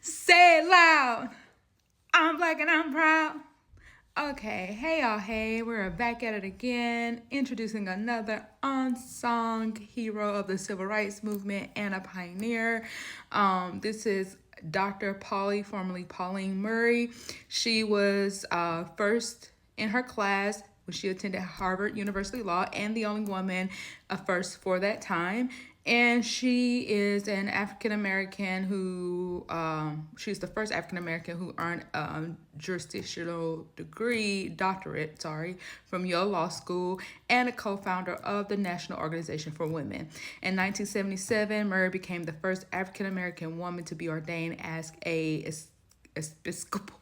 Say it loud. I'm black and I'm proud. Okay, hey y'all, hey, we're back at it again, introducing another unsung hero of the civil rights movement and a pioneer. This is Dr. Pauli, formerly Pauline Murray. She was first in her class when she attended Harvard University Law and the only woman first for that time. And she is an African American who, she's the first African American who earned a doctorate, from Yale Law School, and a co-founder of the National Organization for Women. In 1977, Murray became the first African American woman to be ordained as a Episcopal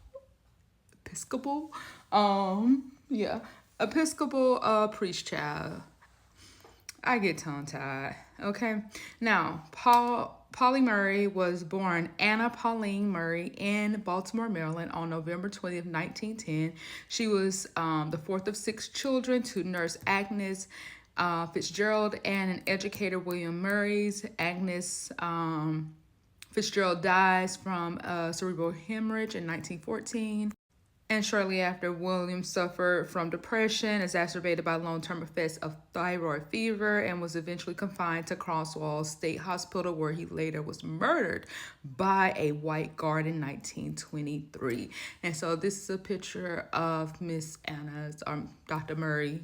priest child. I get tongue-tied. Okay. Now, Pauli Murray was born Anna Pauline Murray in Baltimore, Maryland on November 20th, 1910. She was the fourth of six children to nurse Agnes Fitzgerald and an educator, William Murray's. Agnes Fitzgerald dies from cerebral hemorrhage in 1914. And shortly after, William suffered from depression exacerbated by long-term effects of thyroid fever and was eventually confined to Crosswell State Hospital, where he later was murdered by a white guard in 1923. And so this is a picture of Miss Anna's, Dr. Murray,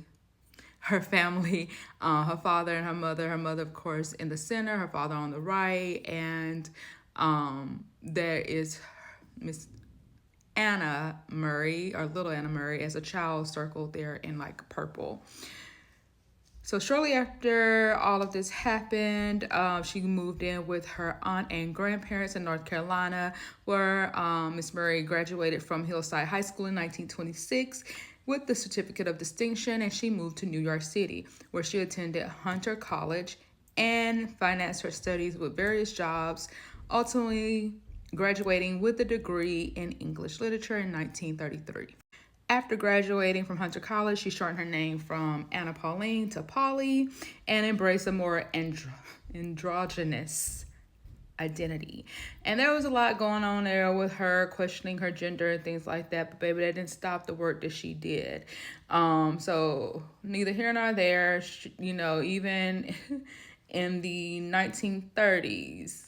her family, her father and her mother. Her mother, of course, in the center, her father on the right, and there is Miss Anna Murray, or little Anna Murray, as a child circled there in like purple. So shortly after all of this happened, she moved in with her aunt and grandparents in North Carolina, where Miss Murray graduated from Hillside High School in 1926 with the Certificate of Distinction, and she moved to New York City, where she attended Hunter College and financed her studies with various jobs, ultimately graduating with a degree in English literature in 1933. After graduating from Hunter College, she shortened her name from Anna Pauline to Pauli and embraced a more androgynous identity. And there was a lot going on there with her questioning her gender and things like that, but baby, that didn't stop the work that she did. So neither here nor there, even in the 1930s,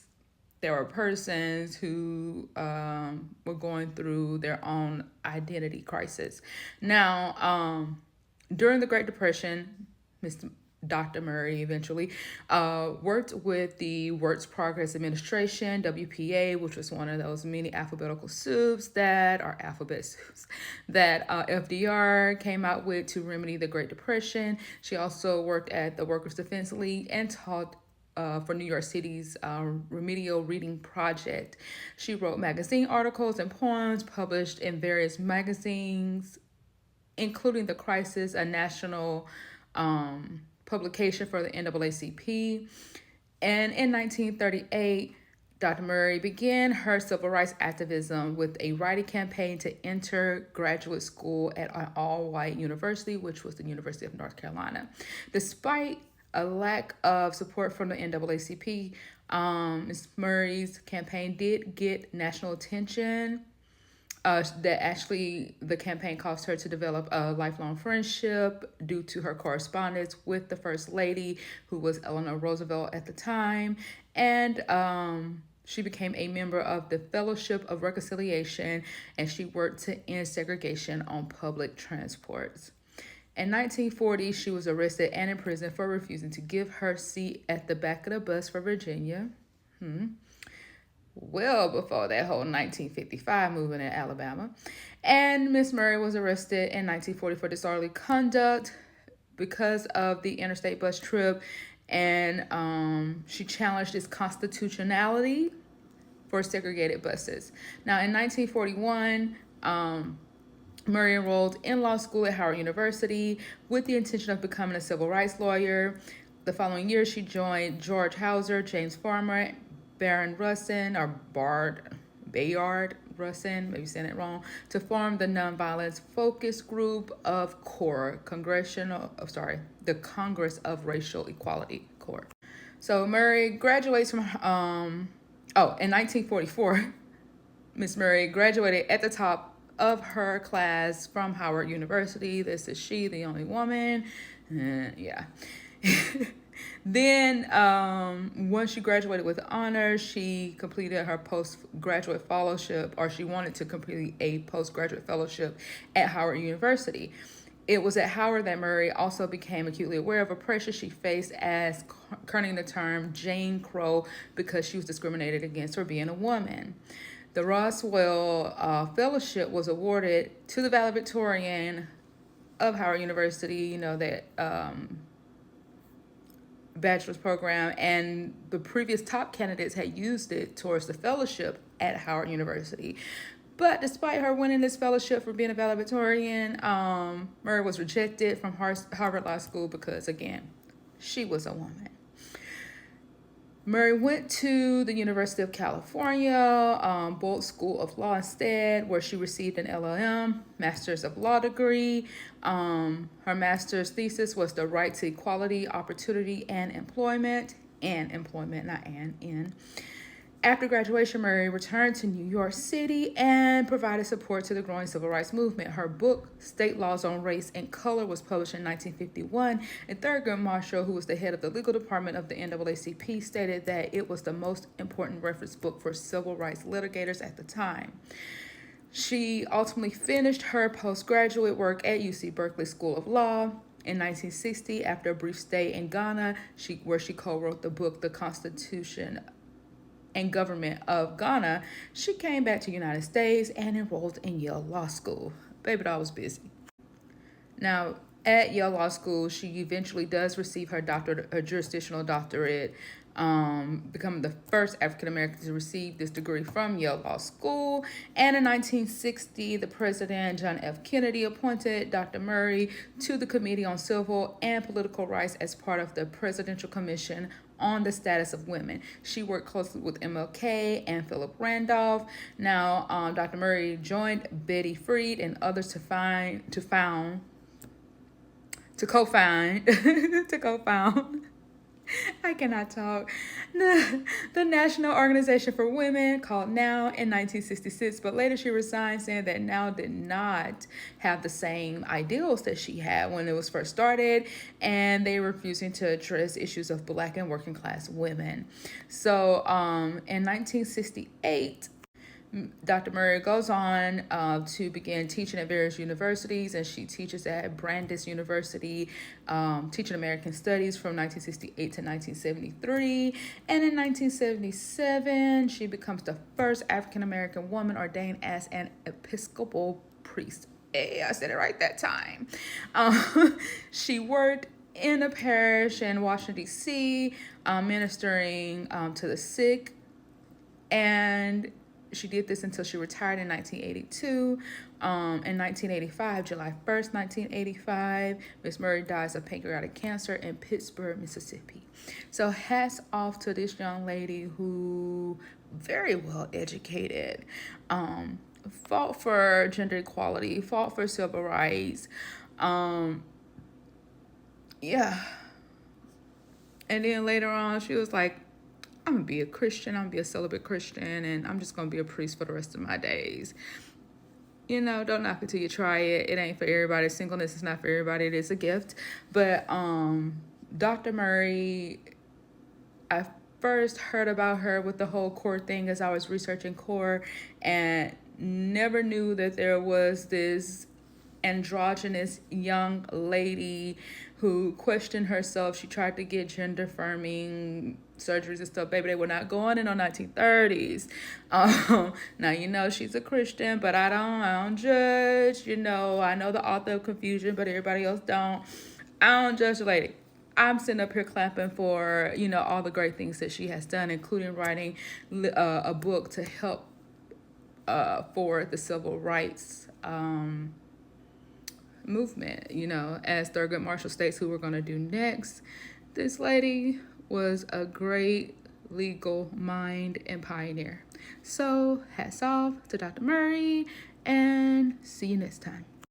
there were persons who were going through their own identity crisis. Now, during the Great Depression, Dr. Murray eventually worked with the Works Progress Administration, WPA, which was one of those many alphabet soups that FDR came out with to remedy the Great Depression. She also worked at the Workers' Defense League and taught for New York City's Remedial Reading Project. She wrote magazine articles and poems published in various magazines, including The Crisis, a national publication for the NAACP. And in 1938, Dr. Murray began her civil rights activism with a writing campaign to enter graduate school at an all-white university, which was the University of North Carolina. Despite a lack of support from the NAACP, Ms. Murray's campaign did get national attention. The campaign caused her to develop a lifelong friendship due to her correspondence with the First Lady, who was Eleanor Roosevelt at the time. And she became a member of the Fellowship of Reconciliation, and she worked to end segregation on public transports. In 1940, she was arrested and imprisoned for refusing to give her seat at the back of the bus for Virginia. Well before that whole 1955 movement in Alabama. And Miss Murray was arrested in 1940 for disorderly conduct because of the interstate bus trip, and she challenged its constitutionality for segregated buses. Now, in 1941, Murray enrolled in law school at Howard University with the intention of becoming a civil rights lawyer. The following year, she joined George Hauser, James Farmer, Baron Russin, or Bayard Russin, maybe saying it wrong, to form the Nonviolence Focus Group of CORE, the Congress of Racial Equality, CORE. So Murray graduates from, in 1944, Miss Murray graduated at the top of her class from Howard University. This is she, the only woman. Yeah. Then, once she graduated with honors, she completed her postgraduate fellowship, or she wanted to complete a postgraduate fellowship at Howard University. It was at Howard that Murray also became acutely aware of a pressure she faced as coining the term Jane Crow because she was discriminated against for being a woman. The Roswell Fellowship was awarded to the valedictorian of Howard University, that bachelor's program, and the previous top candidates had used it towards the fellowship at Howard University. But despite her winning this fellowship for being a valedictorian, Murray was rejected from Harvard Law School because, again, she was a woman. Murray went to the University of California, Boalt School of Law instead, where she received an LLM, Master's of Law degree. Her master's thesis was the right to equality, opportunity, and employment, not in. After graduation, Murray returned to New York City and provided support to the growing civil rights movement. Her book, State Laws on Race and Color, was published in 1951, and Thurgood Marshall, who was the head of the legal department of the NAACP, stated that it was the most important reference book for civil rights litigators at the time. She ultimately finished her postgraduate work at UC Berkeley School of Law. In 1960, after a brief stay in Ghana, where she co-wrote the book, The Constitution and Government of Ghana, she came back to the United States and enrolled in Yale Law School. Baby doll was busy. Now, at Yale Law School, she eventually does receive her doctorate, her jurisdictional doctorate, becoming the first African-American to receive this degree from Yale Law School. And in 1960, the president, John F. Kennedy, appointed Dr. Murray to the Committee on Civil and Political Rights as part of the Presidential Commission on the Status of Women. She worked closely with MLK and Philip Randolph. Now, Dr. Murray joined Betty Freed and others to co-found I cannot talk. The National Organization for Women, called NOW, in 1966, but later she resigned, saying that NOW did not have the same ideals that she had when it was first started, and they were refusing to address issues of Black and working class women. So in 1968, Dr. Murray goes on to begin teaching at various universities, and she teaches at Brandeis University, teaching American Studies from 1968 to 1973. And in 1977, she becomes the first African-American woman ordained as an Episcopal priest. Hey, I said it right that time. She worked in a parish in Washington, D.C., ministering to the sick, and she did this until she retired in 1982. In 1985, July 1st, 1985, Miss Murray dies of pancreatic cancer in Pittsburgh, Mississippi. So hats off to this young lady who, very well educated, fought for gender equality, fought for civil rights. Yeah. And then later on, she was like, I'm going to be a Christian, I'm going to be a celibate Christian, and I'm just going to be a priest for the rest of my days. Don't knock it till you try it. It ain't for everybody. Singleness is not for everybody. It is a gift. But Dr. Murray, I first heard about her with the whole core thing as I was researching core, and never knew that there was this androgynous young lady who questioned herself. She tried to get gender affirming surgeries and stuff. Baby, they were not going in the 1930s. Now, she's a Christian, but I don't judge. I know the author of Confusion, but everybody else don't. I don't judge the lady. I'm sitting up here clapping for, all the great things that she has done, including writing a book to help for the civil rights movement, as Thurgood Marshall states, who we're going to do next. This lady was a great legal mind and pioneer. So hats off to Dr. Murray, and see you next time.